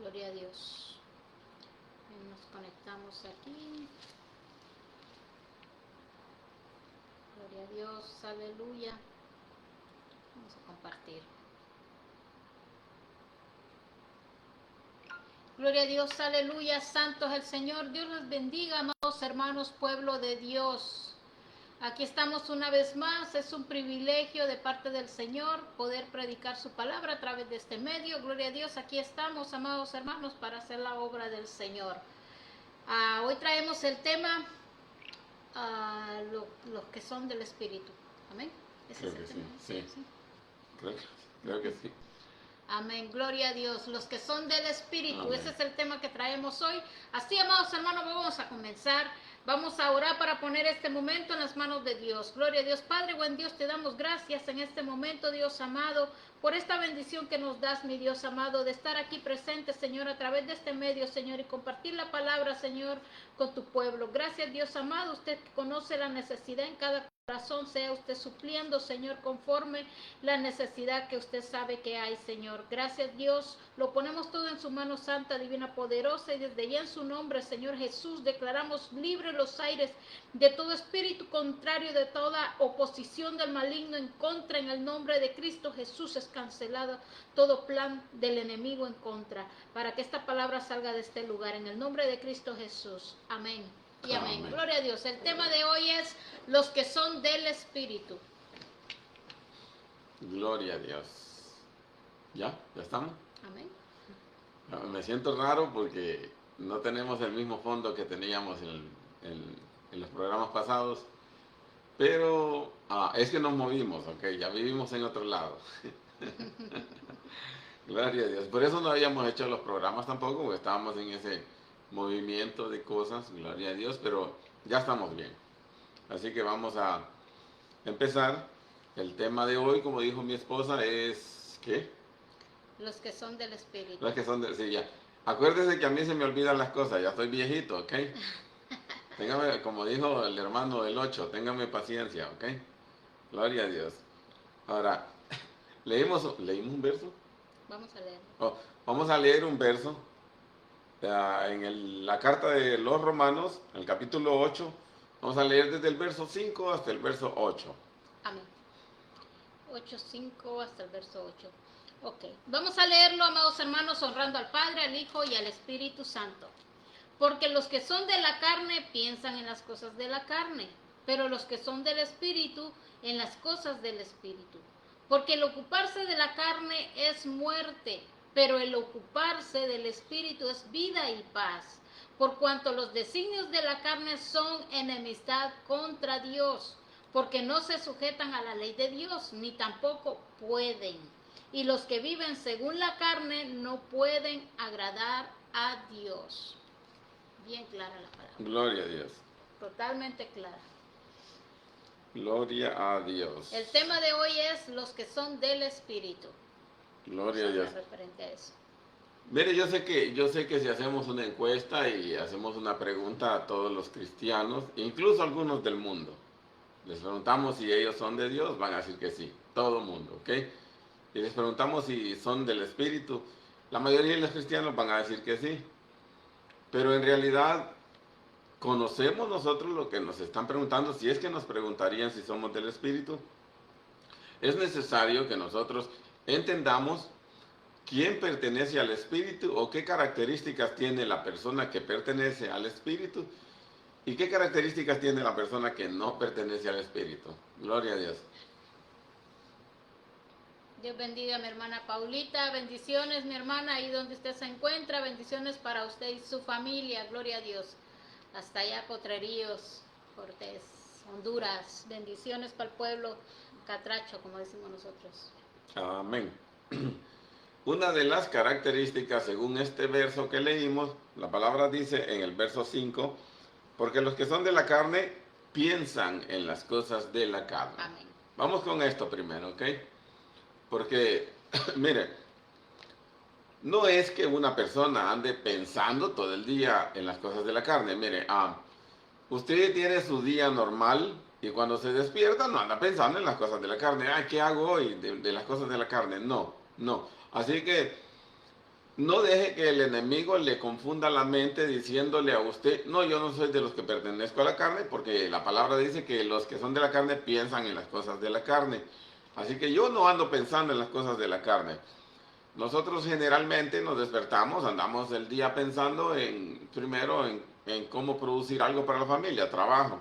Gloria a Dios. Nos conectamos aquí. Gloria a Dios, aleluya. Vamos a compartir. Gloria a Dios, aleluya. Santo es el Señor. Dios les bendiga, amados hermanos, pueblo de Dios. Aquí estamos una vez más. Es un privilegio de parte del Señor poder predicar su palabra a través de este medio. Gloria a Dios. Aquí estamos, amados hermanos, para hacer la obra del Señor. Hoy traemos el tema los que son del Espíritu. Amén. ¿Ese es el tema? Sí. Creo que sí. Amén, gloria a Dios. Los que son del Espíritu, Amén. Ese es el tema que traemos hoy. Así, amados hermanos, vamos a comenzar. Vamos a orar para poner este momento en las manos de Dios. Gloria a Dios. Padre, buen Dios, te damos gracias en este momento, Dios amado, por esta bendición que nos das, mi Dios amado, de estar aquí presente, Señor, a través de este medio, Señor, y compartir la palabra, Señor, con tu pueblo. Gracias, Dios amado, usted que conoce la necesidad en cada corazón, sea usted supliendo, Señor, conforme la necesidad que usted sabe que hay, Señor. Gracias, Dios. Lo ponemos todo en su mano santa, divina, poderosa, y desde ya en su nombre, Señor Jesús, declaramos libre los aires de todo espíritu contrario, de toda oposición del maligno en contra. En el nombre de Cristo Jesús es cancelado todo plan del enemigo en contra, para que esta palabra salga de este lugar. En el nombre de Cristo Jesús. Amén. Y amén. Amén. Gloria a Dios. El tema de hoy es los que son del Espíritu. Gloria a Dios. ¿Ya estamos? Amén. Me siento raro porque no tenemos el mismo fondo que teníamos en los programas pasados, pero es que nos movimos, ok, ya vivimos en otro lado. Gloria a Dios. Por eso no habíamos hecho los programas tampoco, porque estábamos en ese movimiento de cosas, gloria a Dios, pero ya estamos bien. Así que vamos a empezar. El tema de hoy, como dijo mi esposa, es ¿qué? Los que son del Espíritu. Los que son de... Sí, ya. Acuérdese que a mí se me olvidan las cosas, ya estoy viejito, ¿ok? Téngame, como dijo el hermano del 8, téngame paciencia, ¿ok? Gloria a Dios. Ahora, ¿leímos un verso? Vamos a leer. Vamos a leer un verso en la carta de los Romanos, el capítulo 8. Vamos a leer desde el verso 5 hasta el verso 8. Amén. 8:5 hasta el verso 8. Ok, vamos a leerlo, amados hermanos, honrando al Padre, al Hijo y al Espíritu Santo. Porque los que son de la carne piensan en las cosas de la carne, pero los que son del Espíritu en las cosas del Espíritu. Porque el ocuparse de la carne es muerte, pero el ocuparse del Espíritu es vida y paz. Por cuanto los designios de la carne son enemistad contra Dios, porque no se sujetan a la ley de Dios, ni tampoco pueden. Y los que viven según la carne no pueden agradar a Dios. Bien clara la palabra. Gloria a Dios. Totalmente clara. Gloria a Dios. El tema de hoy es los que son del Espíritu. Gloria a Dios. Referente a eso. Mire, yo sé que si hacemos una encuesta y hacemos una pregunta a todos los cristianos, incluso algunos del mundo, les preguntamos si ellos son de Dios, van a decir que sí, todo el mundo, ¿ok? Y les preguntamos si son del Espíritu, la mayoría de los cristianos van a decir que sí. Pero en realidad, ¿conocemos nosotros lo que nos están preguntando? Si es que nos preguntarían si somos del Espíritu, es necesario que nosotros entendamos quién pertenece al Espíritu o qué características tiene la persona que pertenece al Espíritu y qué características tiene la persona que no pertenece al Espíritu. Gloria a Dios. Dios bendiga a mi hermana Paulita. Bendiciones, mi hermana, ahí donde usted se encuentra. Bendiciones para usted y su familia. Gloria a Dios. Hasta allá, Potreríos, Cortés, Honduras. Bendiciones para el pueblo catracho, como decimos nosotros. Amén. Una de las características, según este verso que leímos, la palabra dice en el verso 5, porque los que son de la carne piensan en las cosas de la carne. Amén. Vamos con esto primero, ¿ok? Porque, mire, no es que una persona ande pensando todo el día en las cosas de la carne. Mire, usted tiene su día normal y cuando se despierta no anda pensando en las cosas de la carne. Ay, ¿qué hago hoy de las cosas de la carne? No. Así que no deje que el enemigo le confunda la mente diciéndole a usted, no, yo no soy de los que pertenezco a la carne, porque la palabra dice que los que son de la carne piensan en las cosas de la carne. Así que yo no ando pensando en las cosas de la carne. Nosotros generalmente nos despertamos, andamos el día pensando primero en cómo producir algo para la familia, trabajo.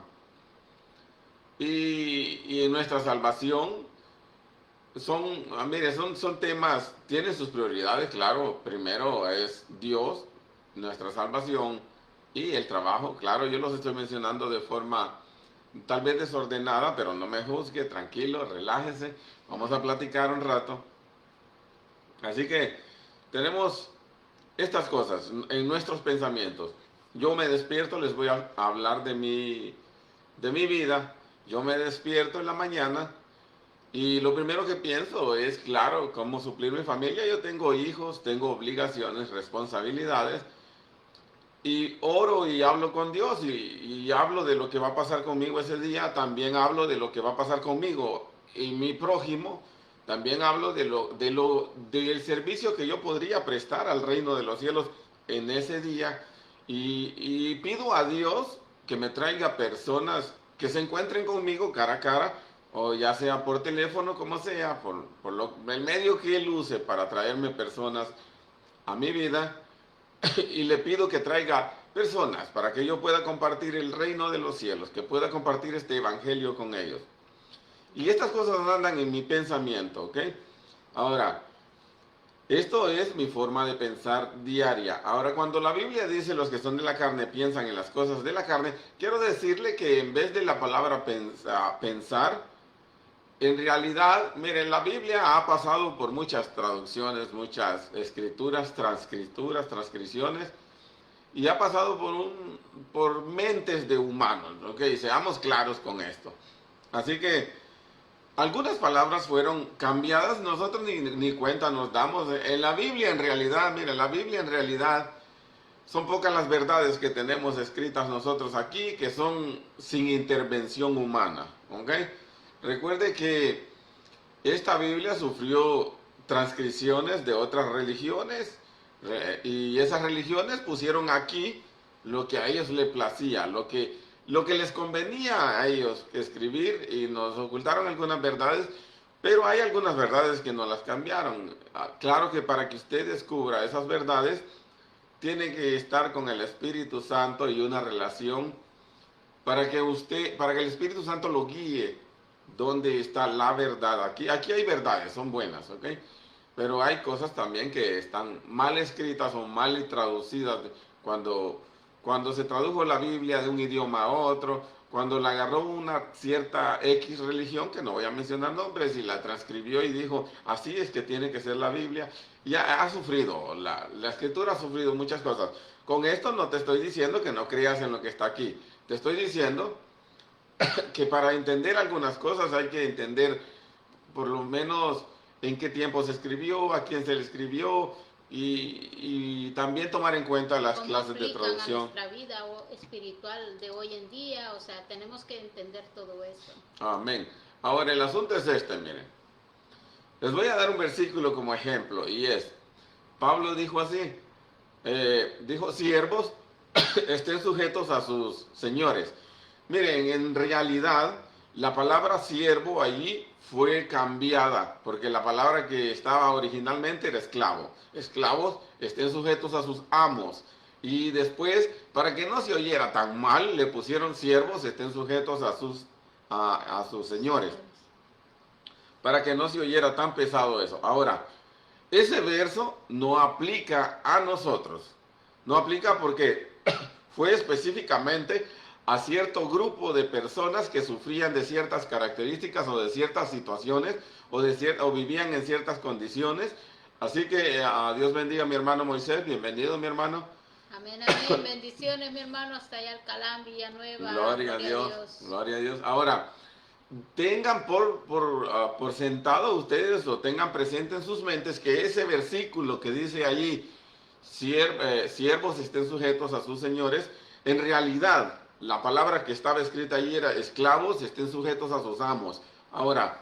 Y en nuestra salvación mire, son temas, tienen sus prioridades, claro. Primero es Dios, nuestra salvación y el trabajo. Claro, yo los estoy mencionando de forma tal vez desordenada, pero no me juzgue, tranquilo, relájese. Vamos a platicar un rato. Así que tenemos estas cosas en nuestros pensamientos. Yo me despierto, les voy a hablar de mi vida. Yo me despierto en la mañana y lo primero que pienso es, claro, cómo suplir mi familia. Yo tengo hijos, tengo obligaciones, responsabilidades. Y oro y hablo con Dios y hablo de lo que va a pasar conmigo ese día. También hablo de lo que va a pasar conmigo y mi prójimo. También hablo del servicio que yo podría prestar al reino de los cielos en ese día. Y pido a Dios que me traiga personas que se encuentren conmigo cara a cara, o ya sea por teléfono, como sea, el medio que Él use para traerme personas a mi vida. Y le pido que traiga personas para que yo pueda compartir el reino de los cielos, que pueda compartir este evangelio con ellos. Y estas cosas andan en mi pensamiento, ¿ok? Ahora, esto es mi forma de pensar diaria. Ahora, cuando la Biblia dice los que son de la carne piensan en las cosas de la carne, quiero decirle que en vez de la palabra pensar, en realidad, miren, la Biblia ha pasado por muchas traducciones, muchas escrituras, transcripciones, y ha pasado por mentes de humanos, ¿ok? Seamos claros con esto. Así que algunas palabras fueron cambiadas, nosotros ni cuenta nos damos. En la Biblia, en realidad, miren, la Biblia en realidad son pocas las verdades que tenemos escritas nosotros aquí que son sin intervención humana, ¿ok? Recuerde que esta Biblia sufrió transcripciones de otras religiones, y esas religiones pusieron aquí lo que a ellos les placía, lo que les convenía a ellos escribir, y nos ocultaron algunas verdades, pero hay algunas verdades que nos las cambiaron. Claro que para que usted descubra esas verdades, tiene que estar con el Espíritu Santo y una relación para que el Espíritu Santo lo guíe donde está la verdad. Aquí hay verdades, son buenas, ¿ok? Pero hay cosas también que están mal escritas o mal traducidas. Cuando se tradujo la Biblia de un idioma a otro, cuando la agarró una cierta X religión, que no voy a mencionar nombres, y la transcribió y dijo, así es que tiene que ser la Biblia, y ha sufrido, la escritura ha sufrido muchas cosas. Con esto no te estoy diciendo que no creas en lo que está aquí. Te estoy diciendo que para entender algunas cosas hay que entender por lo menos en qué tiempo se escribió, a quién se le escribió, y también tomar en cuenta las clases de traducción. A nuestra vida espiritual de hoy en día, o sea, tenemos que entender todo eso. Amén. Ahora el asunto es este, miren. Les voy a dar un versículo como ejemplo, y es, Pablo dijo así, dijo, siervos, estén sujetos a sus señores. Miren, en realidad, la palabra siervo allí fue cambiada, porque la palabra que estaba originalmente era esclavo. Esclavos, estén sujetos a sus amos. Y después, para que no se oyera tan mal, le pusieron siervos, estén sujetos a sus señores. Para que no se oyera tan pesado eso. Ahora, ese verso no aplica a nosotros. No aplica porque fue específicamente a cierto grupo de personas que sufrían de ciertas características o de ciertas situaciones o vivían en ciertas condiciones. Así que Dios bendiga a mi hermano Moisés. Bienvenido, mi hermano. Amén, amén. Bendiciones, mi hermano, hasta allá Alcalá, Villanueva. Gloria a Dios. Gloria a Dios. Ahora, tengan por sentado ustedes, o tengan presente en sus mentes, que ese versículo que dice allí, siervos estén sujetos a sus señores, en realidad la palabra que estaba escrita allí era esclavos estén sujetos a sus amos. Ahora,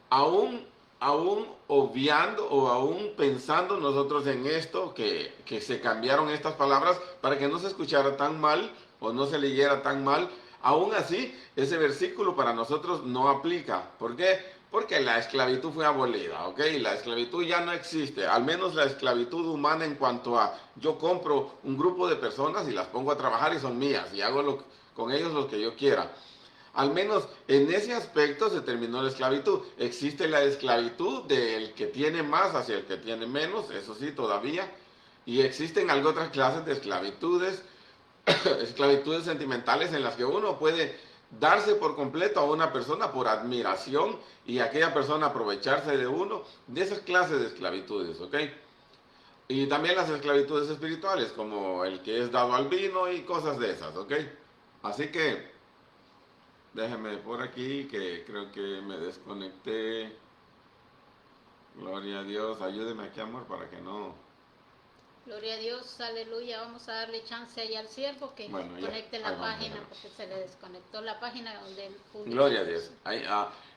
aún aún obviando o aún pensando nosotros en esto, que se cambiaron estas palabras para que no se escuchara tan mal o no se leyera tan mal, aún así ese versículo para nosotros no aplica. ¿Por qué? Porque la esclavitud fue abolida, ¿ok? La esclavitud ya no existe, al menos la esclavitud humana en cuanto a yo compro un grupo de personas y las pongo a trabajar y son mías y hago con ellos lo que yo quiera. Al menos en ese aspecto se terminó la esclavitud. Existe la esclavitud del que tiene más hacia el que tiene menos, eso sí, todavía. Y existen algunas otras clases de esclavitudes, esclavitudes sentimentales en las que uno puede darse por completo a una persona por admiración y aquella persona aprovecharse de uno, de esas clases de esclavitudes, ¿ok? Y también las esclavitudes espirituales, como el que es dado al vino y cosas de esas, ¿ok? Así que déjeme por aquí, que creo que me desconecté. Gloria a Dios, ayúdeme aquí, amor, para que no... Gloria a Dios, aleluya. Vamos a darle chance ahí al siervo que Bueno, conecte ya, la vamos, página, ya. porque se le desconectó la página donde él publicó. Gloria a Dios.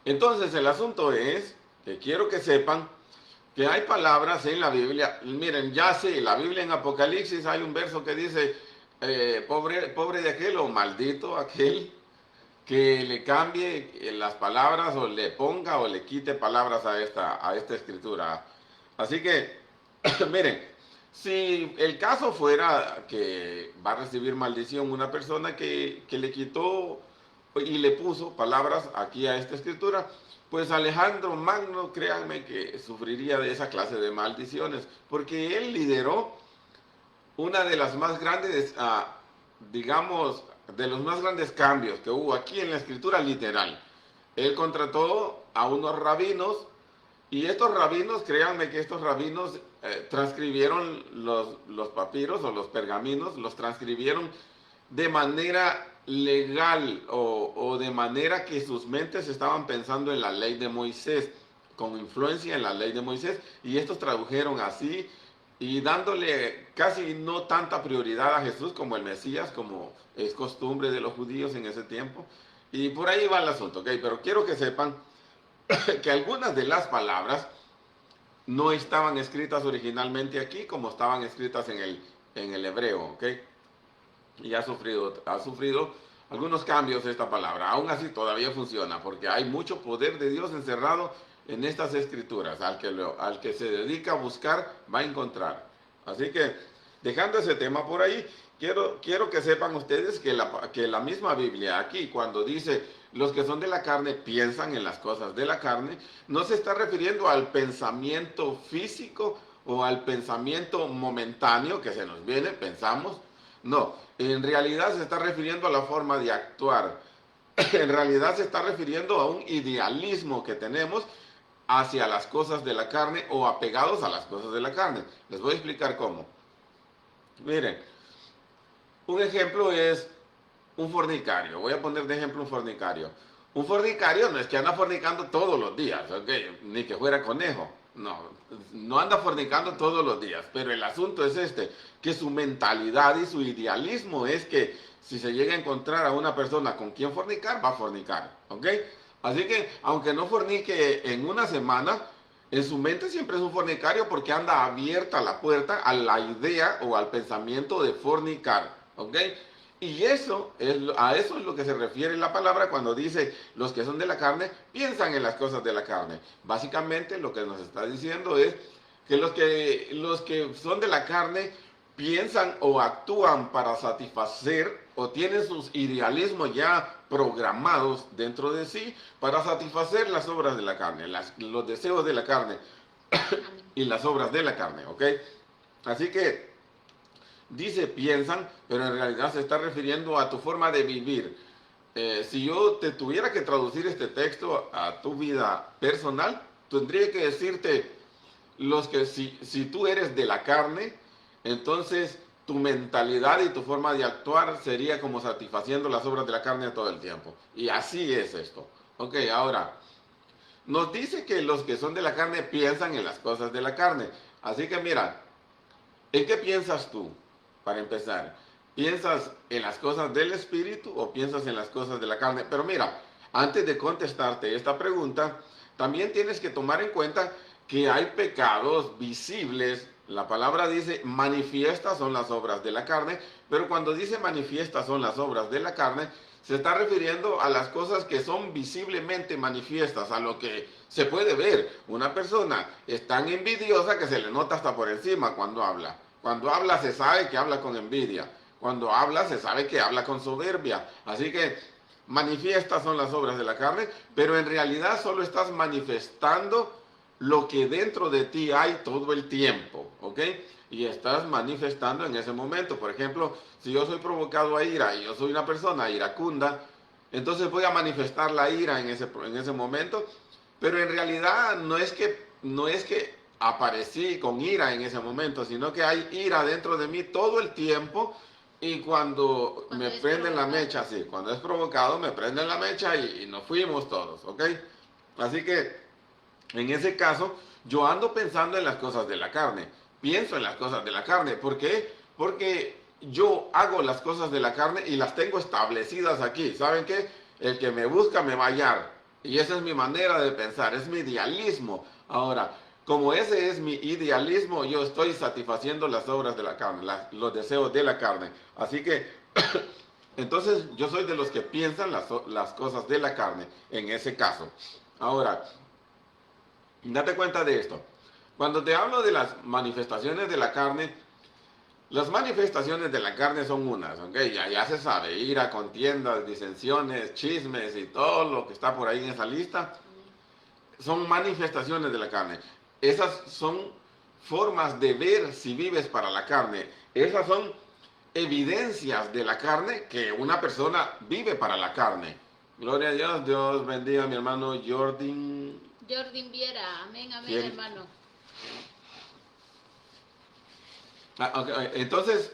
Entonces el asunto es que quiero que sepan que hay palabras en la Biblia. Miren, ya sé, la Biblia en Apocalipsis hay un verso que dice, pobre de aquel o maldito aquel que le cambie las palabras o le ponga o le quite palabras a esta escritura. Así que, miren, si el caso fuera que va a recibir maldición una persona que le quitó y le puso palabras aquí a esta escritura, pues Alejandro Magno, créanme que sufriría de esa clase de maldiciones, porque él lideró una de las más grandes, digamos, de los más grandes cambios que hubo aquí en la escritura literal. Él contrató a unos rabinos y estos rabinos, créanme que estos rabinos transcribieron los papiros o los pergaminos, los transcribieron de manera legal o de manera que sus mentes estaban pensando en la ley de Moisés, con influencia en la ley de Moisés, y estos tradujeron así y dándole casi no tanta prioridad a Jesús como el Mesías, como es costumbre de los judíos en ese tiempo. Y por ahí va el asunto, ¿ok? Pero quiero que sepan que algunas de las palabras no estaban escritas originalmente aquí como estaban escritas en el hebreo, ¿ok? Y ha sufrido algunos cambios esta palabra. Aún así todavía funciona porque hay mucho poder de Dios encerrado en estas escrituras. Al que se dedica a buscar va a encontrar. Así que dejando ese tema por ahí, quiero que sepan ustedes que la misma Biblia aquí cuando dice los que son de la carne piensan en las cosas de la carne, no se está refiriendo al pensamiento físico o al pensamiento momentáneo que se nos viene, pensamos. No, en realidad se está refiriendo a la forma de actuar. En realidad se está refiriendo a un idealismo que tenemos hacia las cosas de la carne o apegados a las cosas de la carne. Les voy a explicar cómo. Miren, un ejemplo es un fornicario. Voy a poner de ejemplo un fornicario. Un fornicario no es que anda fornicando todos los días, ¿ok? Ni que fuera conejo. No anda fornicando todos los días, pero el asunto es que su mentalidad y su idealismo es que si se llega a encontrar a una persona con quien fornicar, va a fornicar, ¿ok? Así que, aunque no fornique en una semana, en su mente siempre es un fornicario porque anda abierta la puerta a la idea o al pensamiento de fornicar, ¿ok? Y a eso es lo que se refiere la palabra cuando dice los que son de la carne piensan en las cosas de la carne. Básicamente lo que nos está diciendo es que los que son de la carne piensan o actúan para satisfacer o tienen sus idealismos ya programados dentro de sí para satisfacer las obras de la carne, los deseos de la carne y las obras de la carne, ¿ok? Así que dice piensan, pero en realidad se está refiriendo a tu forma de vivir. Si yo te tuviera que traducir este texto a tu vida personal, tendría que decirte si tú eres de la carne, entonces tu mentalidad y tu forma de actuar sería como satisfaciendo las obras de la carne todo el tiempo. Y así es esto. Ok, ahora, nos dice que los que son de la carne piensan en las cosas de la carne. Así que mira, ¿en qué piensas tú? Para empezar, ¿piensas en las cosas del espíritu o piensas en las cosas de la carne? Pero mira, antes de contestarte esta pregunta, también tienes que tomar en cuenta que hay pecados visibles. La palabra dice manifiestas son las obras de la carne, pero cuando dice manifiestas son las obras de la carne, se está refiriendo a las cosas que son visiblemente manifiestas, a lo que se puede ver. Una persona es tan envidiosa que se le nota hasta por encima cuando habla. Cuando habla se sabe que habla con envidia. Cuando habla se sabe que habla con soberbia. Así que manifiestas son las obras de la carne, pero en realidad solo estás manifestando lo que dentro de ti hay todo el tiempo, ¿ok? Y estás manifestando en ese momento. Por ejemplo, si yo soy provocado a ira y yo soy una persona iracunda, entonces voy a manifestar la ira en ese momento, pero en realidad no es que aparecí con ira en ese momento, sino que hay ira dentro de mí todo el tiempo. Y cuando me prenden la mecha, sí, cuando es provocado, me prenden la mecha y nos fuimos todos, ¿ok? Así que, en ese caso, yo ando pensando en las cosas de la carne, pienso en las cosas de la carne. ¿Por qué? Porque yo hago las cosas de la carne y las tengo establecidas aquí. ¿Saben qué? El que me busca me va a hallar. Y esa es mi manera de pensar, es mi idealismo. Ahora, como ese es mi idealismo, yo estoy satisfaciendo las obras de la carne, los deseos de la carne. Así que, entonces yo soy de los que piensan las cosas de la carne, en ese caso. Ahora, date cuenta de esto. Cuando te hablo de las manifestaciones de la carne, las manifestaciones de la carne son unas, ¿ok? Ya se sabe, ira, contiendas, disensiones, chismes y todo lo que está por ahí en esa lista, son manifestaciones de la carne. Esas son formas de ver si vives para la carne. Esas son evidencias de la carne que una persona vive para la carne. Gloria a Dios, Dios bendiga a mi hermano Jordan Viera, amén, amén, Bien. hermano. Okay. Entonces,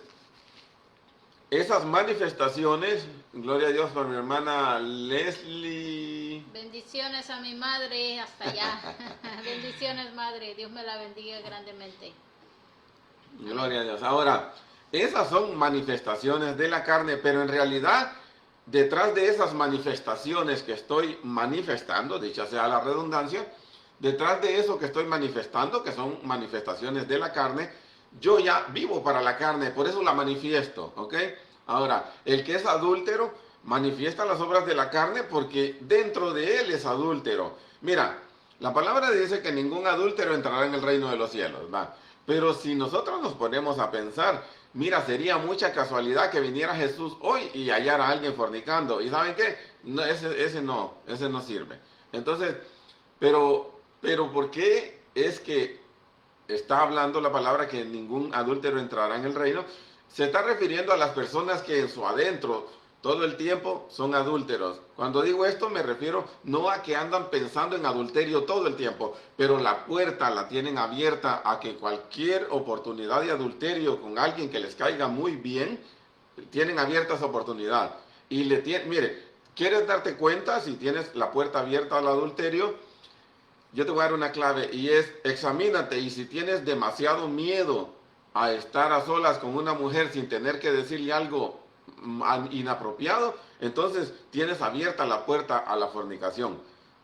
esas manifestaciones, gloria a Dios por mi hermana Leslie. Bendiciones a mi madre hasta allá. Bendiciones, madre. Dios me la bendiga grandemente. Gloria a Dios. Ahora, esas son manifestaciones de la carne, pero en realidad, detrás de esas manifestaciones que estoy manifestando, dicha sea la redundancia, detrás de eso que estoy manifestando, que son manifestaciones de la carne, yo ya vivo para la carne, por eso la manifiesto, ¿ok? Ahora, el que es adúltero manifiesta las obras de la carne porque dentro de él es adúltero. Mira, la palabra dice que ningún adúltero entrará en el reino de los cielos, ¿va? Pero si nosotros nos ponemos a pensar, mira, sería mucha casualidad que viniera Jesús hoy y hallara a alguien fornicando. ¿Y saben qué? No, ese no sirve. Entonces, pero ¿por qué es que está hablando la palabra que ningún adúltero entrará en el reino? Se está refiriendo a las personas que en su adentro todo el tiempo son adúlteros. Cuando digo esto me refiero no a que andan pensando en adulterio todo el tiempo, pero la puerta la tienen abierta a que cualquier oportunidad de adulterio con alguien que les caiga muy bien, tienen abierta esa oportunidad. Y mire, ¿quieres darte cuenta si tienes la puerta abierta al adulterio? Yo te voy a dar una clave y es, examínate, y si tienes demasiado miedo a estar a solas con una mujer sin tener que decirle algo inapropiado, entonces tienes abierta la puerta a la fornicación.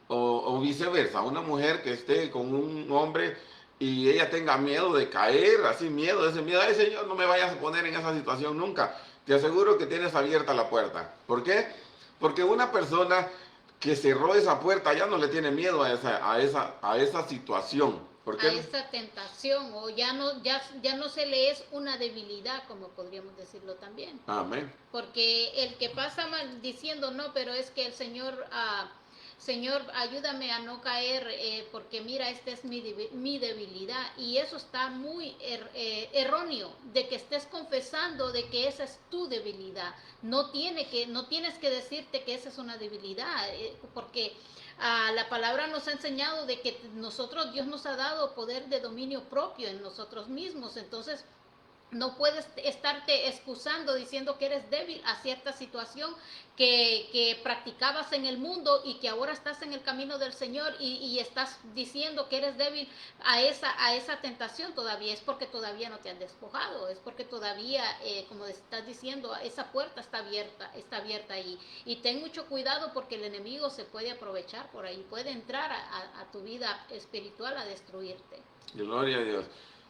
O viceversa, una mujer que esté con un hombre y ella tenga miedo de caer, así ese miedo, ay Señor, no me vayas a poner en esa situación nunca. Te aseguro que tienes abierta la puerta. ¿Por qué? Porque una persona que cerró esa puerta ya no le tiene miedo a esa situación. ¿Por qué? A esa tentación, o ya no se le es una debilidad, como podríamos decirlo también. Amén. Porque el que pasa mal diciendo no, pero es que el Señor, Señor, ayúdame a no caer, porque mira, esta es mi debilidad. Y eso está muy erróneo, de que estés confesando de que esa es tu debilidad. No tienes que decirte que esa es una debilidad, porque la palabra nos ha enseñado de que Dios nos ha dado poder de dominio propio en nosotros mismos. Entonces, No puedes estarte excusando diciendo que eres débil a cierta situación que practicabas en el mundo y que ahora estás en el camino del Señor y estás diciendo que eres débil a esa tentación todavía. Es porque todavía no te han despojado, es porque todavía, como estás diciendo, esa puerta está abierta ahí. Y ten mucho cuidado porque el enemigo se puede aprovechar por ahí, puede entrar a tu vida espiritual a destruirte. Gloria a Dios.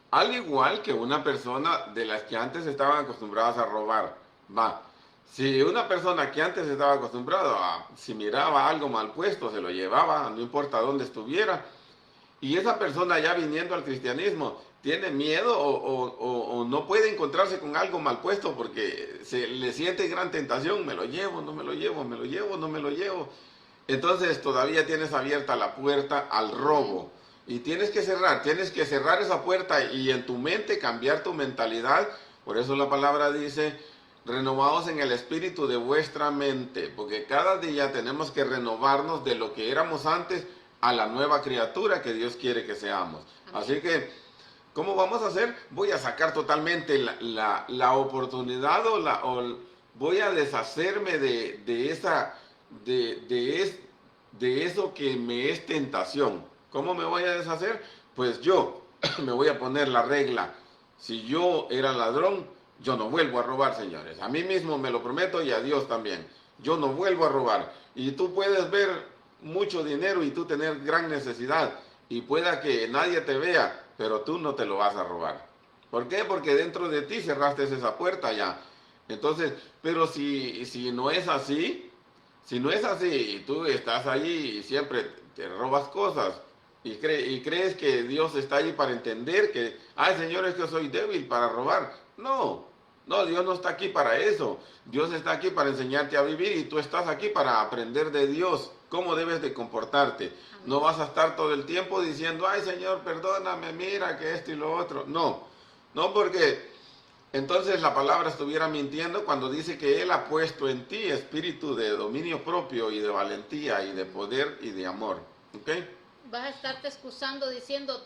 Al igual que una persona de las que antes estaban acostumbradas a robar, va. Si una persona que antes estaba acostumbrada si miraba algo mal puesto, se lo llevaba, no importa dónde estuviera. Y esa persona ya viniendo al cristianismo, tiene miedo o no puede encontrarse con algo mal puesto porque se le siente gran tentación, me lo llevo, no me lo llevo, me lo llevo, no me lo llevo. Entonces todavía tienes abierta la puerta al robo. Y tienes que cerrar esa puerta y en tu mente cambiar tu mentalidad. Por eso la palabra dice, renovaos en el espíritu de vuestra mente, porque cada día tenemos que renovarnos de lo que éramos antes a la nueva criatura que Dios quiere que seamos. Amén. Así que, ¿cómo vamos a hacer? Voy a sacar totalmente la oportunidad o voy a deshacerme de eso que me es tentación. ¿Cómo me voy a deshacer? Pues yo me voy a poner la regla. Si yo era ladrón, yo no vuelvo a robar, señores. A mí mismo me lo prometo y a Dios también. Yo no vuelvo a robar. Y tú puedes ver mucho dinero y tú tener gran necesidad. Y pueda que nadie te vea, pero tú no te lo vas a robar. ¿Por qué? Porque dentro de ti cerraste esa puerta ya. Entonces, pero si no es así, si no es así y tú estás allí y siempre te robas cosas, y crees que Dios está ahí para entender que, ay, Señor, es que soy débil para robar. No, Dios no está aquí para eso. Dios está aquí para enseñarte a vivir y tú estás aquí para aprender de Dios cómo debes de comportarte. Amén. No vas a estar todo el tiempo diciendo, ay, Señor, perdóname, mira que esto y lo otro. No, porque entonces la palabra estuviera mintiendo cuando dice que Él ha puesto en ti espíritu de dominio propio y de valentía y de poder y de amor. ¿Ok? Vas a estarte excusando diciendo,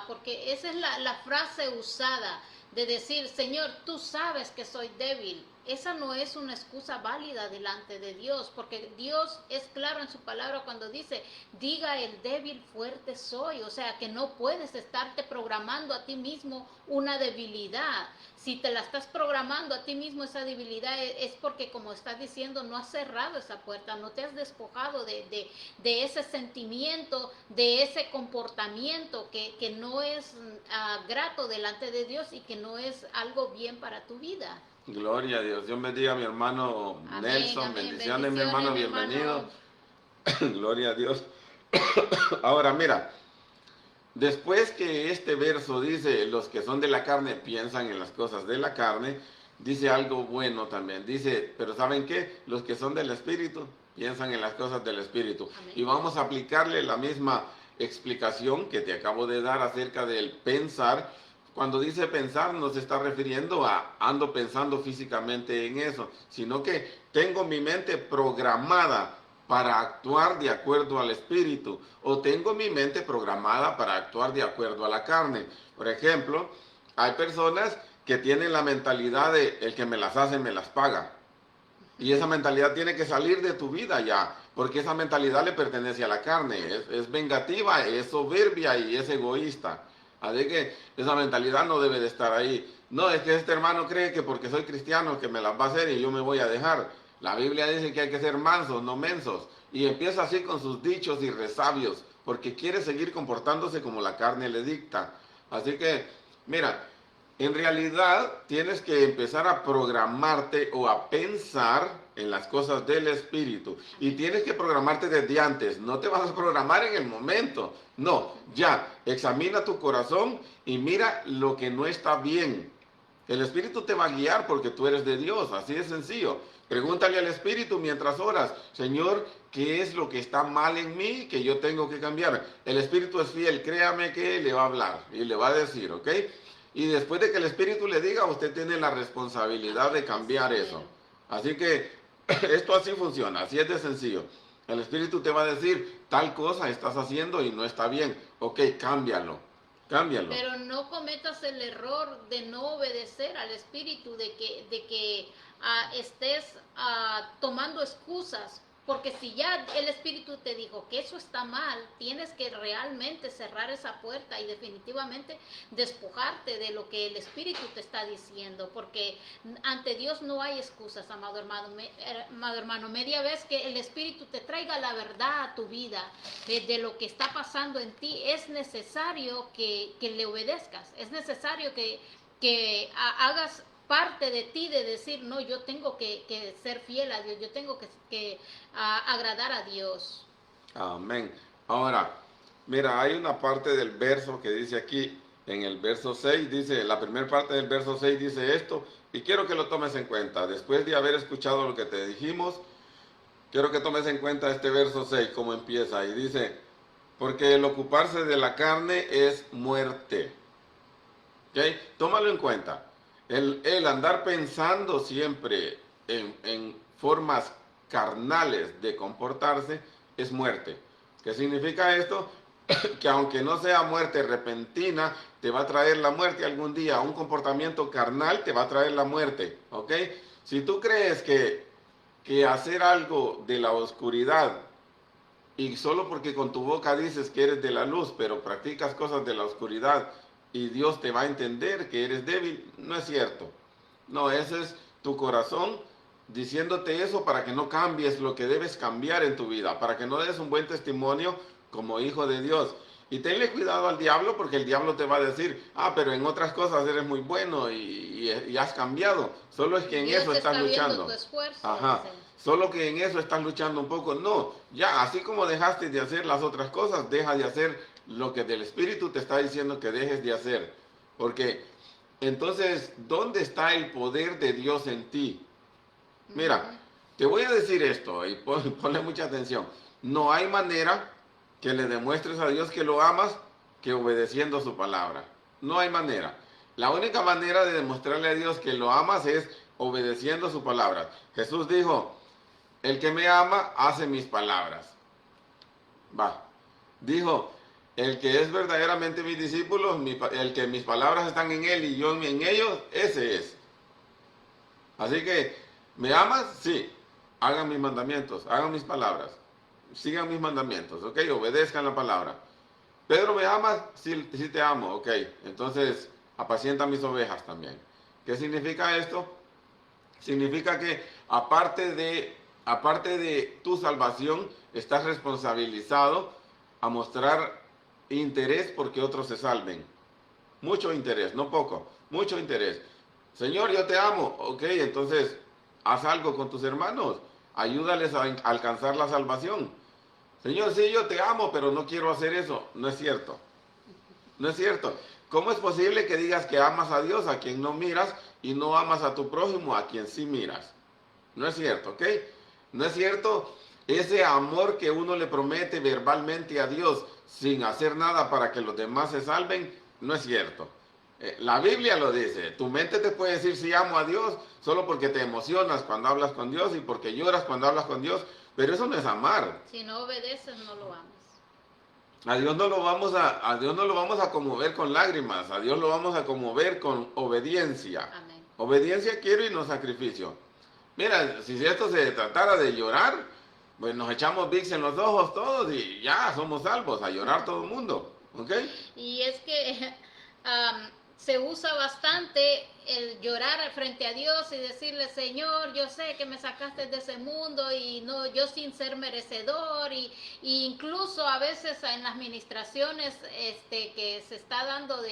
porque esa es la frase usada de decir, Señor, tú sabes que soy débil. Esa no es una excusa válida delante de Dios, porque Dios es claro en su palabra cuando dice, diga el débil, fuerte soy. O sea, que no puedes estarte programando a ti mismo una debilidad. Si te la estás programando a ti mismo esa debilidad es porque, como estás diciendo, no has cerrado esa puerta, no te has despojado de ese sentimiento, de ese comportamiento que no es grato delante de Dios y que no es algo bien para tu vida. Gloria a Dios. Dios bendiga a mi hermano Amén, Nelson. amén. Bendiciones, mi hermano, bienvenido. Gloria a Dios. Ahora, mira. Después que este verso dice, los que son de la carne piensan en las cosas de la carne, dice algo bueno también. Dice, pero ¿saben qué? Los que son del Espíritu piensan en las cosas del Espíritu. Amén. Y vamos a aplicarle la misma explicación que te acabo de dar acerca del pensar. Cuando dice pensar no se está refiriendo a ando pensando físicamente en eso, sino que tengo mi mente programada para actuar de acuerdo al espíritu, o tengo mi mente programada para actuar de acuerdo a la carne. Por ejemplo, hay personas que tienen la mentalidad de el que me las hace me las paga. Y esa mentalidad tiene que salir de tu vida ya, porque esa mentalidad le pertenece a la carne, es vengativa, es soberbia y es egoísta. Así que esa mentalidad no debe de estar ahí. No, es que este hermano cree que porque soy cristiano que me las va a hacer y yo me voy a dejar. La Biblia dice que hay que ser mansos, no mensos. Y empieza así con sus dichos y resabios, porque quiere seguir comportándose como la carne le dicta. Así que, mira, en realidad tienes que empezar a programarte o a pensar en las cosas del Espíritu. Y tienes que programarte desde antes. No te vas a programar en el momento. No, ya, examina tu corazón y mira lo que no está bien. El Espíritu te va a guiar porque tú eres de Dios, así de sencillo. Pregúntale al Espíritu mientras oras, Señor, ¿qué es lo que está mal en mí que yo tengo que cambiar? El Espíritu es fiel, créame que le va a hablar y le va a decir, ¿ok? Y después de que el Espíritu le diga, usted tiene la responsabilidad de cambiar eso. Así que esto así funciona, así es de sencillo. El Espíritu te va a decir, tal cosa estás haciendo y no está bien, ok, cámbialo. cámbialo. Pero no cometas el error de no obedecer al Espíritu, de que estés tomando excusas. Porque si ya el Espíritu te dijo que eso está mal, tienes que realmente cerrar esa puerta y definitivamente despojarte de lo que el Espíritu te está diciendo. Porque ante Dios no hay excusas, amado hermano. Media vez que el Espíritu te traiga la verdad a tu vida de lo que está pasando en ti, es necesario que le obedezcas. Es necesario que hagas parte de ti de decir, no, yo tengo que ser fiel a Dios, yo tengo que agradar a Dios. Amén. Ahora, mira, hay una parte del verso que dice aquí, en el verso 6, dice, la primera parte del verso 6 dice esto, y quiero que lo tomes en cuenta. Después de haber escuchado lo que te dijimos, quiero que tomes en cuenta este verso 6, cómo empieza, y dice, porque el ocuparse de la carne es muerte. ¿Ok? Tómalo en cuenta. El andar pensando siempre en formas carnales de comportarse es muerte. ¿Qué significa esto? Que aunque no sea muerte repentina, te va a traer la muerte algún día. Un comportamiento carnal te va a traer la muerte. ¿Ok? Si tú crees que hacer algo de la oscuridad y solo porque con tu boca dices que eres de la luz, pero practicas cosas de la oscuridad y Dios te va a entender que eres débil, no es cierto. No, ese es tu corazón diciéndote eso para que no cambies lo que debes cambiar en tu vida, para que no des un buen testimonio como hijo de Dios. Y tenle cuidado al diablo porque el diablo te va a decir, pero en otras cosas eres muy bueno y has cambiado. Solo es que en Dios eso estás está viendo luchando. tu esfuerzo, Ajá. dicen. Solo que en eso estás luchando un poco. No, ya, así como dejaste de hacer las otras cosas, deja de hacer lo que del Espíritu te está diciendo que dejes de hacer. Porque entonces, ¿dónde está el poder de Dios en ti? Mira, te voy a decir esto y ponle mucha atención. No hay manera que le demuestres a Dios que lo amas que obedeciendo su palabra. No hay manera. La única manera de demostrarle a Dios que lo amas es obedeciendo su palabra. Jesús dijo, el que me ama hace mis palabras. Va. Dijo, el que es verdaderamente mi discípulo, el que mis palabras están en él y yo en ellos, ese es. Así que, ¿me amas? Sí. Hagan mis mandamientos, hagan mis palabras. Sigan mis mandamientos, ¿ok? Obedezcan la palabra. Pedro, ¿me amas? Sí, sí te amo, ok. Entonces, apacienta mis ovejas también. ¿Qué significa esto? Significa que aparte de tu salvación, estás responsabilizado a mostrar interés porque otros se salven. Mucho interés, no poco, mucho interés. Señor, yo te amo. Ok, entonces, haz algo con tus hermanos. Ayúdales a alcanzar la salvación. Señor, sí, yo te amo, pero no quiero hacer eso. No es cierto. No es cierto. ¿Cómo es posible que digas que amas a Dios a quien no miras y no amas a tu prójimo a quien sí miras? No es cierto, ¿ok? No es cierto ese amor que uno le promete verbalmente a Dios sin hacer nada para que los demás se salven. No es cierto. La Biblia lo dice. Tu mente te puede decir sí amo a Dios solo porque te emocionas cuando hablas con Dios y porque lloras cuando hablas con Dios. Pero eso no es amar. Si no obedeces, no lo amas. A Dios no lo vamos a conmover con lágrimas, a Dios lo vamos a conmover con obediencia. Amén. Obediencia quiero y no sacrificio. Mira, si esto se tratara de llorar, pues nos echamos Vicks en los ojos todos y ya somos salvos, a llorar todo el mundo, ¿ok? Y es que se usa bastante el llorar frente a Dios y decirle, Señor, yo sé que me sacaste de ese mundo y no, yo sin ser merecedor y incluso a veces en las ministraciones que se está dando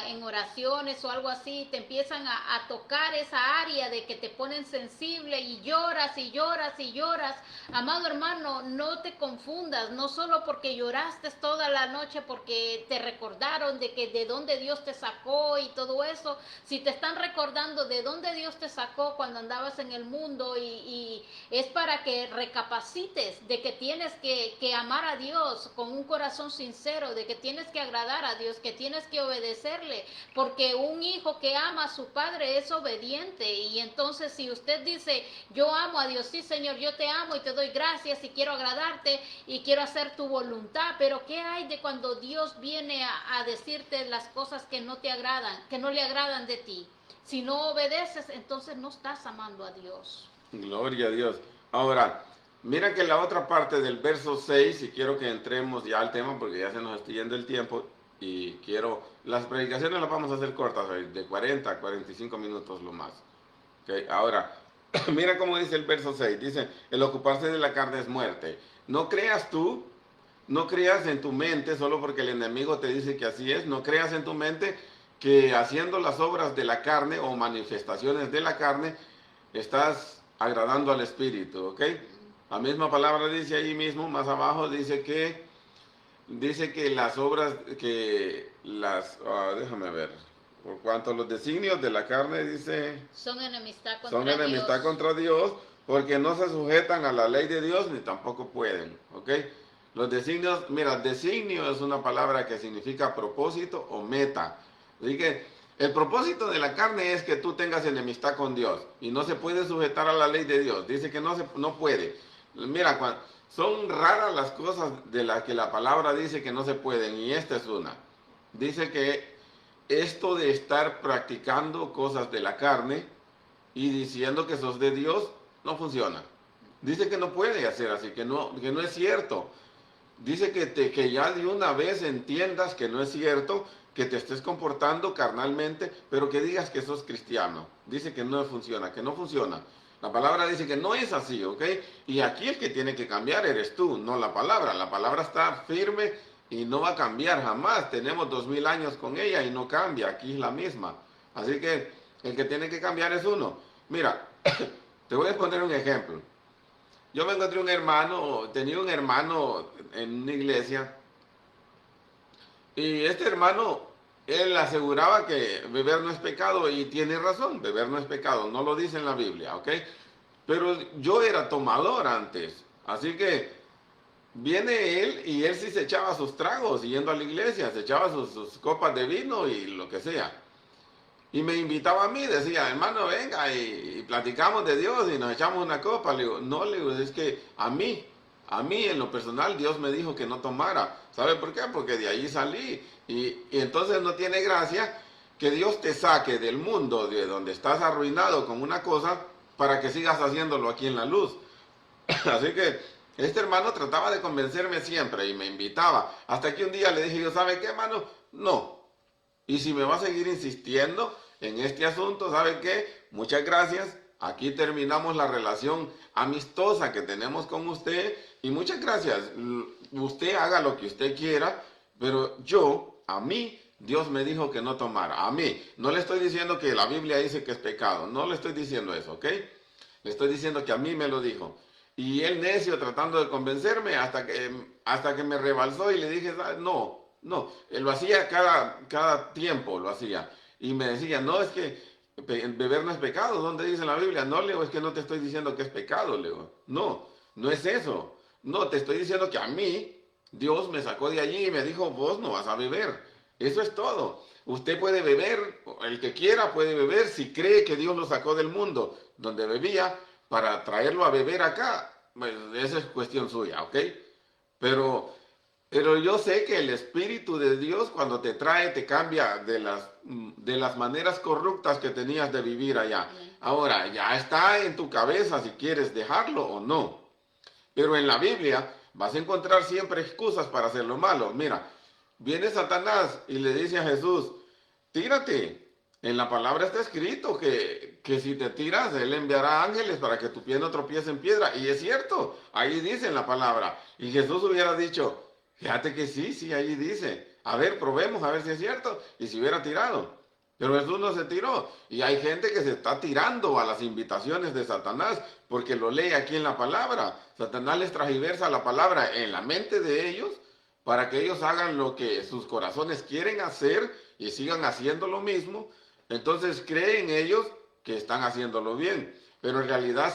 en oraciones o algo así, te empiezan a tocar esa área de que te ponen sensible y lloras y lloras y lloras. Amado hermano, no te confundas, no solo porque lloraste toda la noche porque te recordaron de dónde Dios te sacó y todo eso. Si te están recordando de dónde Dios te sacó cuando andabas en el mundo y es para que recapacites de que tienes que amar a Dios con un corazón sincero, de que tienes que agradar a Dios, que tienes que obedecer obedecerle, porque un hijo que ama a su padre es obediente. Y entonces si usted dice, yo amo a Dios, sí Señor, yo te amo y te doy gracias y quiero agradarte y quiero hacer tu voluntad, pero ¿qué hay de cuando Dios viene a decirte las cosas que no te agradan, que no le agradan de ti? Si no obedeces, entonces no estás amando a Dios. Gloria a Dios. Ahora, mira que la otra parte del verso 6, y quiero que entremos ya al tema porque ya se nos está yendo el tiempo y quiero, las predicaciones las vamos a hacer cortas hoy, de 40 a 45 minutos lo más. Okay. Ahora, mira cómo dice el verso 6, dice, el ocuparse de la carne es muerte. No creas tú, no creas en tu mente, solo porque el enemigo te dice que así es, no creas en tu mente que haciendo las obras de la carne o manifestaciones de la carne, estás agradando al Espíritu, ¿ok? La misma palabra dice ahí mismo, más abajo, dice que las obras, déjame ver, por cuanto los designios de la carne, dice, son enemistad enemistad contra Dios, porque no se sujetan a la ley de Dios, ni tampoco pueden, ¿ok? Los designios, mira, designio es una palabra que significa propósito o meta, así que el propósito de la carne es que tú tengas enemistad con Dios y no se puede sujetar a la ley de Dios. Dice que no puede. Mira, son raras las cosas de las que la palabra dice que no se pueden y esta es una. Dice que esto de estar practicando cosas de la carne y diciendo que sos de Dios no funciona. Dice que no puede hacer así, que no es cierto. Dice que ya de una vez entiendas que no es cierto, que te estés comportando carnalmente, pero que digas que sos cristiano. Dice que no funciona, que no funciona. La palabra dice que no es así, ¿ok? Y aquí el que tiene que cambiar eres tú, no la palabra. La palabra está firme y no va a cambiar jamás. Tenemos 2000 años con ella y no cambia, aquí es la misma. Así que el que tiene que cambiar es uno. Mira, te voy a poner un ejemplo. Yo me encontré tenía un hermano en una iglesia. Y este hermano, él aseguraba que beber no es pecado y tiene razón, beber no es pecado, no lo dice en la Biblia, ¿ok? Pero yo era tomador antes, así que viene él y él sí se echaba sus tragos yendo a la iglesia, se echaba sus copas de vino y lo que sea. Y me invitaba a mí, decía, hermano, venga y platicamos de Dios y nos echamos una copa. Le digo, no, le digo, es que a mí en lo personal Dios me dijo que no tomara. ¿Sabe por qué? Porque de ahí salí. Y entonces no tiene gracia que Dios te saque del mundo de donde estás arruinado con una cosa para que sigas haciéndolo aquí en la luz. Así que este hermano trataba de convencerme siempre y me invitaba. Hasta que un día le dije yo, ¿sabe qué, hermano? No. Y si me va a seguir insistiendo en este asunto, ¿sabe qué? Muchas gracias. Aquí terminamos la relación amistosa que tenemos con usted y muchas gracias. Usted haga lo que usted quiera, pero a mí, Dios me dijo que no tomara. A mí. No le estoy diciendo que la Biblia dice que es pecado. No le estoy diciendo eso, ¿ok? Le estoy diciendo que a mí me lo dijo. Y él necio tratando de convencerme hasta que me rebalsó y le dije, no. Él lo hacía cada tiempo, lo hacía. Y me decía, no, es que beber no es pecado. ¿Dónde dice la Biblia? No, Leo, es que no te estoy diciendo que es pecado, Leo. No es eso. No, te estoy diciendo que a mí, Dios me sacó de allí y me dijo, vos no vas a beber. Eso es todo. Usted puede beber, el que quiera puede beber si cree que Dios lo sacó del mundo donde bebía para traerlo a beber acá. Pues esa es cuestión suya, ¿ok? Pero yo sé que el Espíritu de Dios cuando te trae te cambia de las maneras corruptas que tenías de vivir allá. Ahora, ya está en tu cabeza si quieres dejarlo o no. Pero en la Biblia vas a encontrar siempre excusas para hacer lo malo. Mira, viene Satanás y le dice a Jesús, tírate. En la palabra está escrito que si te tiras, Él enviará ángeles para que tu pie no tropiece en piedra. Y es cierto, ahí dice en la palabra. Y Jesús hubiera dicho, fíjate que sí, ahí dice. A ver, probemos a ver si es cierto. Y si hubiera tirado. Pero Jesús no se tiró. Y hay gente que se está tirando a las invitaciones de Satanás porque lo lee aquí en la palabra. Satanás les transversa la palabra en la mente de ellos para que ellos hagan lo que sus corazones quieren hacer y sigan haciendo lo mismo. Entonces creen ellos que están haciéndolo bien. Pero en realidad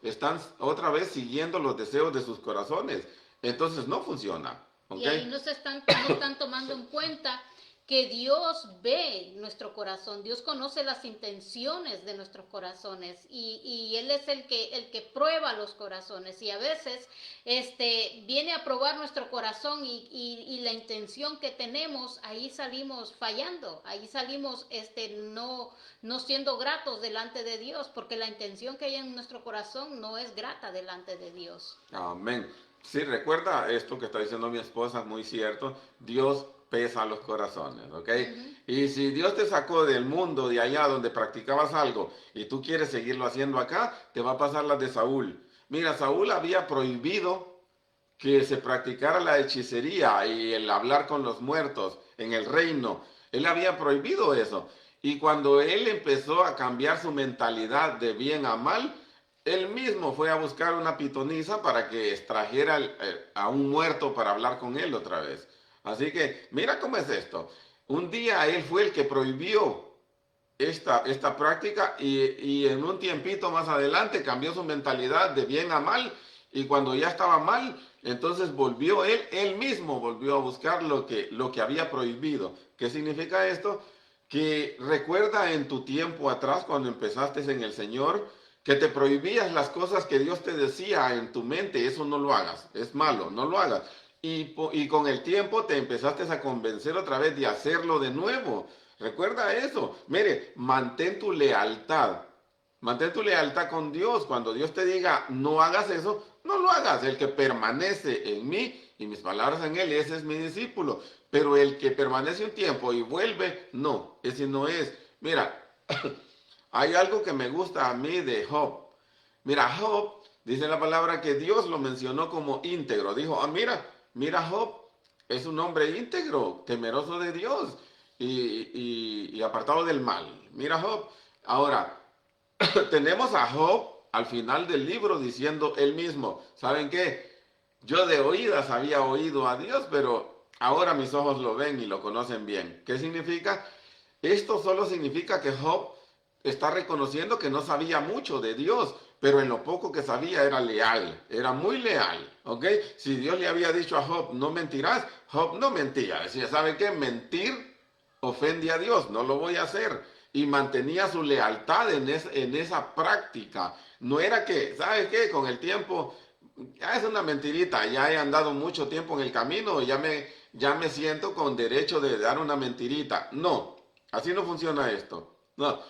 están otra vez siguiendo los deseos de sus corazones. Entonces no funciona. ¿Okay? Y ahí no están tomando en cuenta que Dios ve nuestro corazón, Dios conoce las intenciones de nuestros corazones y Él es el que prueba los corazones y a veces viene a probar nuestro corazón y la intención que tenemos, ahí salimos fallando, ahí salimos no siendo gratos delante de Dios, porque la intención que hay en nuestro corazón no es grata delante de Dios. Amén. Sí, recuerda esto que está diciendo mi esposa, muy cierto. Dios pesa los corazones, ¿ok? Y si Dios te sacó del mundo de allá donde practicabas algo y tú quieres seguirlo haciendo acá, te va a pasar la de Saúl. Mira, Saúl había prohibido que se practicara la hechicería y el hablar con los muertos en el reino. Él había prohibido eso. Y cuando él empezó a cambiar su mentalidad de bien a mal, él mismo fue a buscar una pitonisa para que extrajera a un muerto para hablar con él otra vez. Así que mira cómo es esto. Un día él fue el que prohibió esta práctica y en un tiempito más adelante cambió su mentalidad de bien a mal y cuando ya estaba mal, entonces volvió él mismo volvió a buscar lo que había prohibido. ¿Qué significa esto? Que recuerda en tu tiempo atrás cuando empezaste en el Señor, que te prohibías las cosas que Dios te decía en tu mente, eso no lo hagas, es malo, no lo hagas. Y con el tiempo te empezaste a convencer otra vez de hacerlo de nuevo. Recuerda eso. Mire, mantén tu lealtad con Dios. Cuando Dios te diga, no hagas eso, no lo hagas. El que permanece en mí y mis palabras en él, ese es mi discípulo. Pero el que permanece un tiempo y vuelve, no, ese no es. Mira, hay algo que me gusta a mí de Job. Mira, Job, dice la palabra que Dios lo mencionó como íntegro. Dijo, mira Job, es un hombre íntegro, temeroso de Dios y apartado del mal. Mira Job. Ahora, tenemos a Job al final del libro diciendo él mismo, ¿saben qué? Yo de oídas había oído a Dios, pero ahora mis ojos lo ven y lo conocen bien. ¿Qué significa? Esto solo significa que Job está reconociendo que no sabía mucho de Dios, pero en lo poco que sabía era leal, era muy leal, ¿ok? Si Dios le había dicho a Job, no mentirás, Job no mentía. Decía, ¿sabe qué? Mentir ofende a Dios, no lo voy a hacer. Y mantenía su lealtad en esa práctica. No era que, ¿sabe qué? Con el tiempo, ya es una mentirita, ya he andado mucho tiempo en el camino, ya me siento con derecho de dar una mentirita. No, así no funciona esto. No,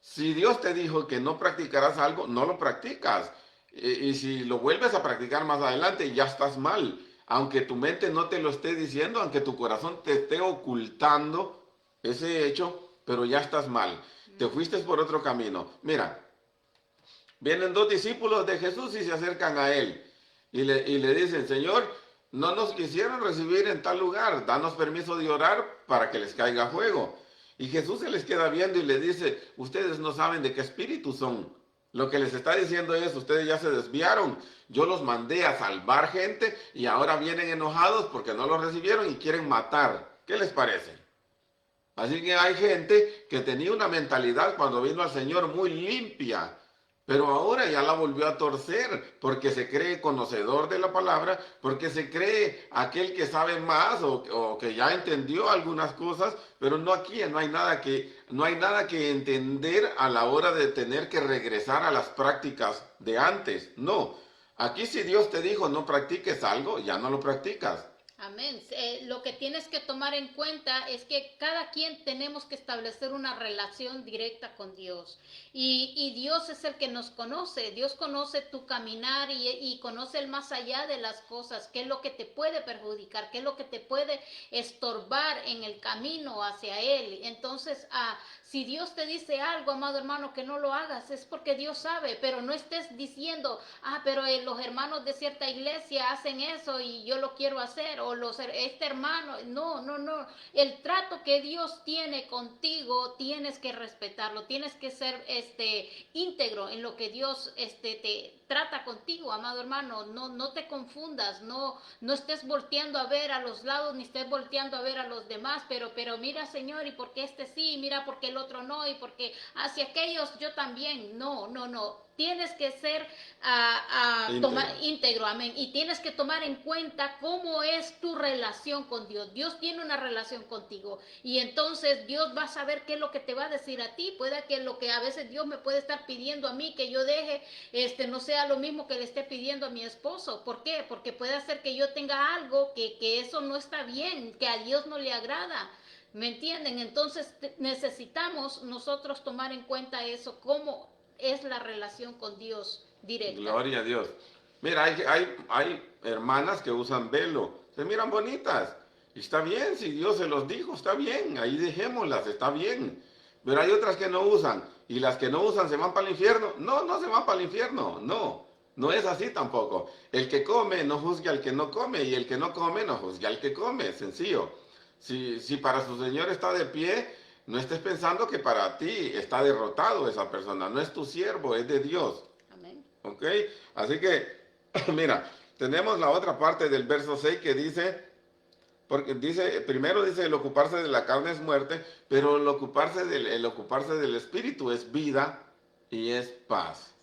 si Dios te dijo que no practicarás algo, no lo practicas. Y si lo vuelves a practicar más adelante, ya estás mal. Aunque tu mente no te lo esté diciendo, aunque tu corazón te esté ocultando ese hecho, pero ya estás mal. Te fuiste por otro camino. Mira, vienen dos discípulos de Jesús y se acercan a él. Y le dicen, Señor, no nos quisieron recibir en tal lugar. Danos permiso de orar para que les caiga fuego. Y Jesús se les queda viendo y le dice, ustedes no saben de qué espíritu son. Lo que les está diciendo es, ustedes ya se desviaron. Yo los mandé a salvar gente y ahora vienen enojados porque no los recibieron y quieren matar. ¿Qué les parece? Así que hay gente que tenía una mentalidad cuando vino al Señor muy limpia, pero ahora ya la volvió a torcer porque se cree conocedor de la palabra, porque se cree aquel que sabe más o que ya entendió algunas cosas, pero no aquí, no hay nada que entender a la hora de tener que regresar a las prácticas de antes. No, aquí si Dios te dijo no practiques algo, ya no lo practicas. Amén. Lo que tienes que tomar en cuenta es que cada quien tenemos que establecer una relación directa con Dios. Y Dios es el que nos conoce. Dios conoce tu caminar y conoce el más allá de las cosas. ¿Qué es lo que te puede perjudicar? ¿Qué es lo que te puede estorbar en el camino hacia Él? Entonces, si Dios te dice algo, amado hermano, que no lo hagas, es porque Dios sabe. Pero no estés diciendo, pero los hermanos de cierta iglesia hacen eso y yo lo quiero hacer. O este hermano, no. El trato que Dios tiene contigo, tienes que respetarlo, tienes que ser íntegro en lo que Dios te trata contigo, amado hermano. No te confundas, no estés volteando a ver a los lados, ni estés volteando a ver a los demás, pero mira, Señor, y porque este sí, mira, porque el otro no, y porque hacia aquellos yo también. No. Tienes que ser íntegro, amén. Y tienes que tomar en cuenta cómo es tu relación con Dios. Dios tiene una relación contigo. Y entonces Dios va a saber qué es lo que te va a decir a ti. Puede que lo que a veces Dios me puede estar pidiendo a mí que yo deje, no sea lo mismo que le esté pidiendo a mi esposo. ¿Por qué? Porque puede hacer que yo tenga algo que eso no está bien, que a Dios no le agrada. ¿Me entienden? Entonces necesitamos nosotros tomar en cuenta eso, cómo es la relación con Dios directa. Gloria a Dios. Mira, hay hermanas que usan velo, se miran bonitas. Y está bien, si Dios se los dijo, está bien, ahí dejémoslas, está bien. Pero hay otras que no usan, y las que no usan se van para el infierno. No se van para el infierno, no es así tampoco. El que come no juzgue al que no come, y el que no come no juzgue al que come, sencillo. Si para su Señor está de pie, no estés pensando que para ti está derrotado esa persona. No es tu siervo, es de Dios. Amén. ¿Ok? Así que, mira, tenemos la otra parte del verso 6 que dice, porque primero dice el ocuparse de la carne es muerte, pero el ocuparse del espíritu es vida y es paz.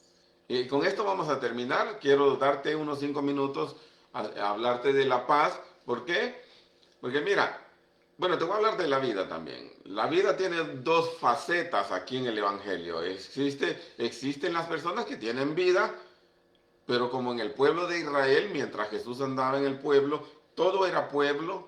Y con esto vamos a terminar. Quiero darte unos 5 minutos a hablarte de la paz. ¿Por qué? Porque mira, bueno, te voy a hablar de la vida también. La vida tiene dos facetas aquí en el Evangelio. Existen las personas que tienen vida, pero como en el pueblo de Israel, mientras Jesús andaba en el pueblo, todo era pueblo,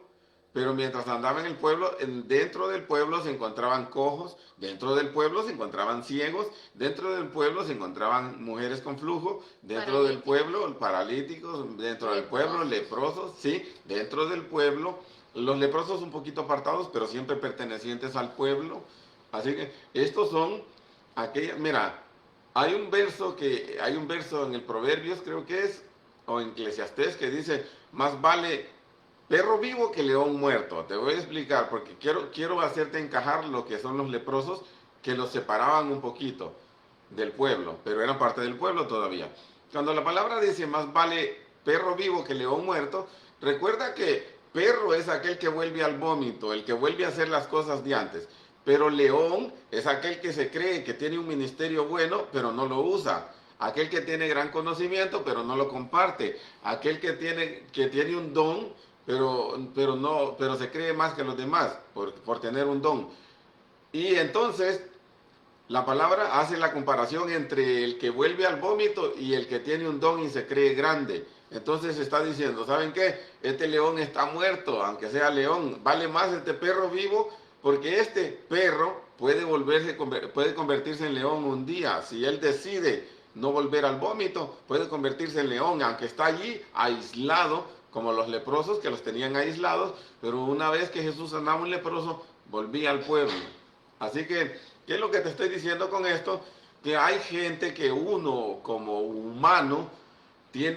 pero mientras andaba en el pueblo, dentro del pueblo se encontraban cojos, dentro del pueblo se encontraban ciegos, dentro del pueblo se encontraban mujeres con flujo, dentro del pueblo paralíticos, dentro del pueblo leprosos, sí, dentro del pueblo. Los leprosos un poquito apartados, pero siempre pertenecientes al pueblo. Así que estos son aquellas. Mira, hay un verso en el Proverbios, creo que es, o en Eclesiastés, que dice: más vale perro vivo que león muerto. Te voy a explicar, porque quiero hacerte encajar lo que son los leprosos, que los separaban un poquito del pueblo, pero eran parte del pueblo todavía. Cuando la palabra dice más vale perro vivo que león muerto, recuerda que perro es aquel que vuelve al vómito, el que vuelve a hacer las cosas de antes. Pero león es aquel que se cree que tiene un ministerio bueno, pero no lo usa. Aquel que tiene gran conocimiento, pero no lo comparte. Aquel que tiene un don, pero se cree más que los demás por tener un don. Y entonces la palabra hace la comparación entre el que vuelve al vómito y el que tiene un don y se cree grande. Entonces está diciendo, ¿saben qué? Este león está muerto, aunque sea león. Vale más este perro vivo, porque este perro puede convertirse en león un día. Si él decide no volver al vómito, puede convertirse en león, aunque está allí aislado, como los leprosos que los tenían aislados, pero una vez que Jesús sanaba un leproso, volvía al pueblo. Así que, ¿qué es lo que te estoy diciendo con esto? Que hay gente que uno como humano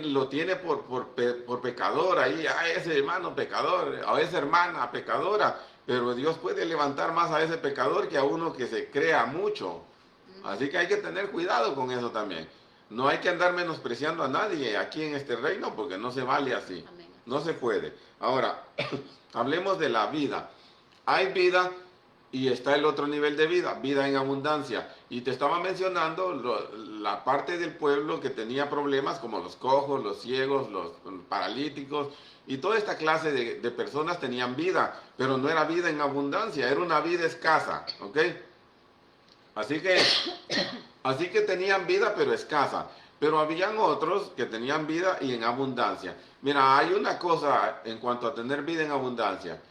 lo tiene por pecador ahí, ese hermano pecador, a esa hermana pecadora, pero Dios puede levantar más a ese pecador que a uno que se crea mucho. Así que hay que tener cuidado con eso también. No hay que andar menospreciando a nadie aquí en este reino, porque no se vale así. No se puede. Ahora, hablemos de la vida. Hay vida y está el otro nivel de vida, vida en abundancia. Y te estaba mencionando la parte del pueblo que tenía problemas como los cojos, los ciegos, los paralíticos, y toda esta clase de personas tenían vida, pero no era vida en abundancia, era una vida escasa, ¿ok? Así que tenían vida pero escasa. Pero habían otros que tenían vida y en abundancia. Mira, hay una cosa en cuanto a tener vida en abundancia,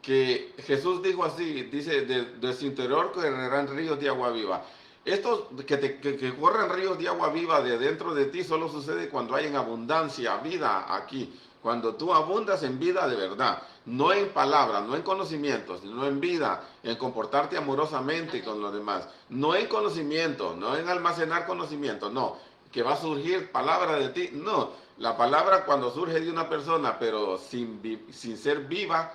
que Jesús dijo así, dice, de su interior correrán ríos de agua viva. Esto que corren ríos de agua viva de dentro de ti solo sucede cuando hay en abundancia, vida aquí. Cuando tú abundas en vida de verdad, no en palabras, no en conocimientos, sino en vida, en comportarte amorosamente con los demás. No en conocimiento, no en almacenar conocimiento, no. Que va a surgir palabra de ti, no. La palabra cuando surge de una persona, pero sin ser viva,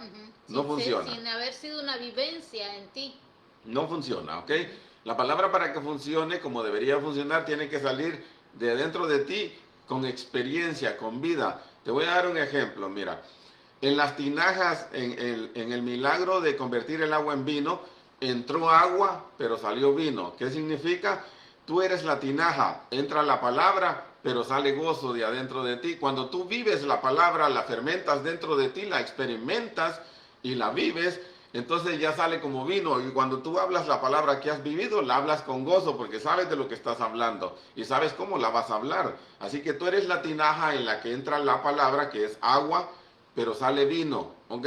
no funciona. Sin haber sido una vivencia en ti. No funciona, ¿ok? La palabra para que funcione como debería funcionar tiene que salir de dentro de ti con experiencia, con vida. Te voy a dar un ejemplo, mira. En las tinajas, en el milagro de convertir el agua en vino, entró agua, pero salió vino. ¿Qué significa? Tú eres la tinaja, entra la palabra, pero sale gozo de adentro de ti. Cuando tú vives la palabra, la fermentas dentro de ti, la experimentas y la vives, entonces ya sale como vino. Y cuando tú hablas la palabra que has vivido, la hablas con gozo porque sabes de lo que estás hablando y sabes cómo la vas a hablar. Así que tú eres la tinaja en la que entra la palabra, que es agua, pero sale vino, ¿ok?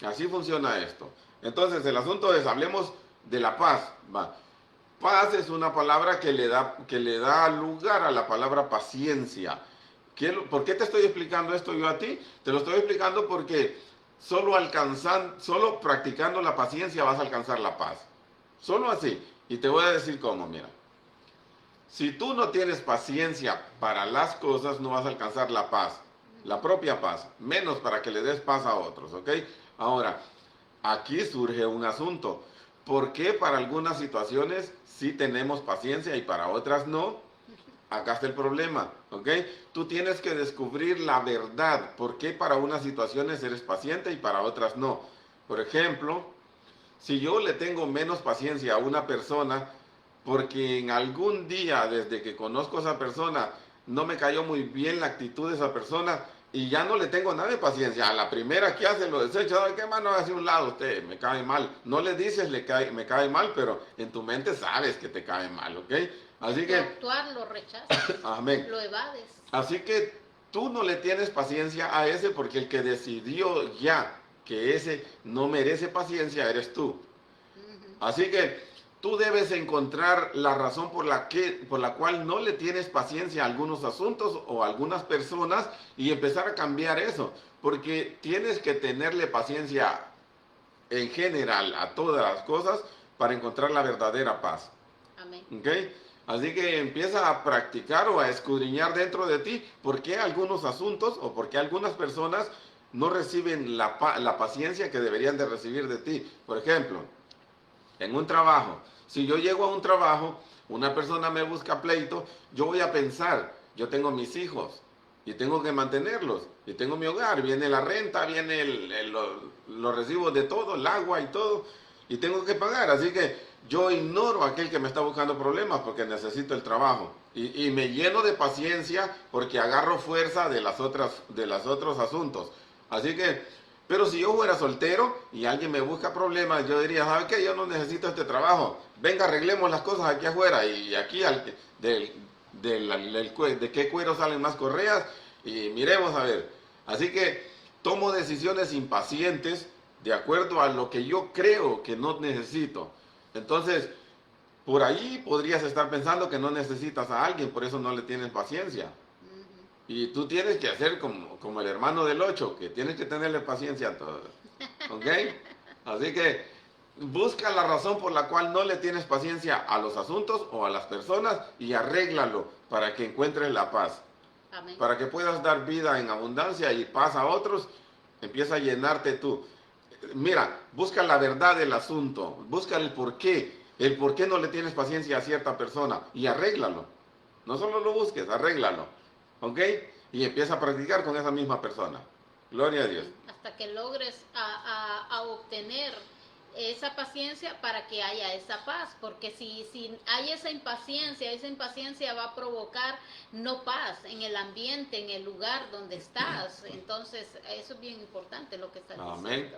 Así funciona esto. Entonces el asunto es, hablemos de la paz, va. Paz es una palabra que le da lugar a la palabra paciencia. ¿Por qué te estoy explicando esto yo a ti? Te lo estoy explicando porque solo practicando la paciencia vas a alcanzar la paz. Solo así. Y te voy a decir cómo, mira. Si tú no tienes paciencia para las cosas, no vas a alcanzar la paz. La propia paz. Menos para que le des paz a otros, ¿ok? Ahora, aquí surge un asunto. ¿Por qué para algunas situaciones sí tenemos paciencia y para otras no? Acá está el problema, ¿ok? Tú tienes que descubrir la verdad. ¿Por qué para unas situaciones eres paciente y para otras no? Por ejemplo, si yo le tengo menos paciencia a una persona porque en algún día desde que conozco a esa persona no me cayó muy bien la actitud de esa persona y ya no le tengo nada de paciencia. A la primera que hace lo desecha, ¿sabe qué, mano? Hacia un lado usted, me cae mal. No le dices me cae mal, pero en tu mente sabes que te cae mal, ¿ok? Así que... actuar lo rechazas, amén. lo evades. Así que tú no le tienes paciencia a ese porque el que decidió ya que ese no merece paciencia eres tú. Así que tú debes encontrar la razón por la cual no le tienes paciencia a algunos asuntos o a algunas personas y empezar a cambiar eso. Porque tienes que tenerle paciencia en general a todas las cosas para encontrar la verdadera paz. Amén. ¿Okay? Así que empieza a practicar o a escudriñar dentro de ti por qué algunos asuntos o por qué algunas personas no reciben la paciencia que deberían de recibir de ti. Por ejemplo, en un trabajo, si yo llego a un trabajo, una persona me busca pleito, yo voy a pensar, yo tengo mis hijos y tengo que mantenerlos, y tengo mi hogar, viene la renta, viene los recibos de todo, el agua y todo, y tengo que pagar, así que yo ignoro a aquel que me está buscando problemas porque necesito el trabajo, y me lleno de paciencia porque agarro fuerza de los otros asuntos, así que... Pero si yo fuera soltero y alguien me busca problemas, yo diría, ¿sabe qué? Yo no necesito este trabajo. Venga, arreglemos las cosas aquí afuera y aquí de qué cuero salen más correas y miremos a ver. Así que tomo decisiones impacientes de acuerdo a lo que yo creo que no necesito. Entonces, por ahí podrías estar pensando que no necesitas a alguien, por eso no le tienes paciencia. Y tú tienes que hacer como el hermano del 8, que tienes que tenerle paciencia a todos. ¿Ok? Así que busca la razón por la cual no le tienes paciencia a los asuntos o a las personas y arréglalo para que encuentres la paz. Amén. Para que puedas dar vida en abundancia y paz a otros, empieza a llenarte tú. Mira, busca la verdad del asunto, busca el por qué no le tienes paciencia a cierta persona y arréglalo. No solo lo busques, arréglalo. ¿Ok? Y empieza a practicar con esa misma persona. Gloria a Dios. Hasta que logres a obtener esa paciencia para que haya esa paz. Porque si hay esa impaciencia va a provocar no paz en el ambiente, en el lugar donde estás. Entonces, eso es bien importante lo que estás diciendo. Amén.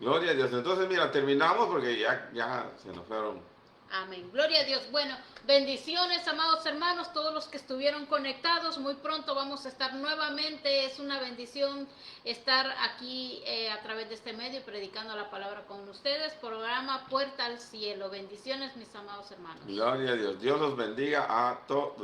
Gloria a Dios. Entonces, mira, terminamos porque ya se nos fueron. Amén. Gloria a Dios. Bueno, bendiciones, amados hermanos, todos los que estuvieron conectados. Muy pronto vamos a estar nuevamente. Es una bendición estar aquí a través de este medio predicando la palabra con ustedes. Programa Puerta al Cielo. Bendiciones, mis amados hermanos. Gloria a Dios. Dios los bendiga a todos.